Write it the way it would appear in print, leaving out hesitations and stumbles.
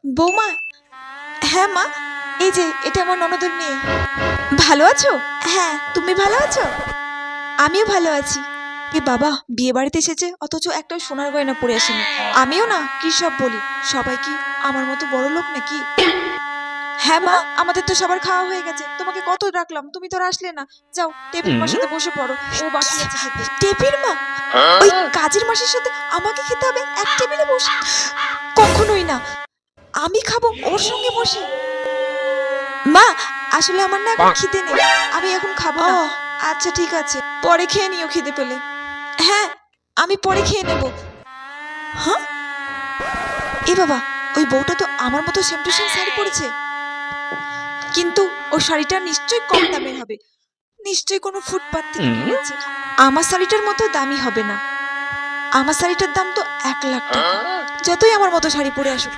বৌমা। হ্যাঁ মা, এই যে এটা আমার ননদের মেয়ে। ভালো আছো? হ্যাঁ, তুমি ভালো আছো? আমিও ভালো আছি। এ বাবা, বিয়ে বাড়িতে এসেছে অথচ একটা সোনার গয়না পরে আসেনি। আমিও না কি সব বলি, সবাই কি আমার মতো বড় লোক নাকি? হ্যাঁ মা, আমাদের তো সবার খাওয়া হয়ে গেছে, তোমাকে কত ডাকলাম, তুমি তো আর আসলে না। যাও টেপির মার সাথে বসে পড়ো, ও বাকি আছে খেতে। টেপির মা? ওই কাজের মাসের সাথে আমাকে খেতে হবে এক টেবিলে বসে? কখনোই না, আমি খাবো ওর সঙ্গে বসে। মা, আসলে আমার না এখন খিদে নেই, আমি এখন খাবো না। আচ্ছা ঠিক আছে, পরে খেয়ে নিও খিদে পেলে। হ্যাঁ, আমি পরে খেয়ে নেব। হ্যাঁ, এ বাবা, ওই বউটা তো আমার মতো সেম টু সেম শাড়ি পরেছে, কিন্তু ওই শাড়িটা নিশ্চয়ই কম দামের হবে, নিশ্চয়ই কোনো ফুটপাত থেকে কিনেছে। আমার শাড়িটার মতো দামি হবে না, আমার শাড়িটার দাম তো 1,00,000 টাকা। যতই আমার মতো শাড়ি পরে আসুক,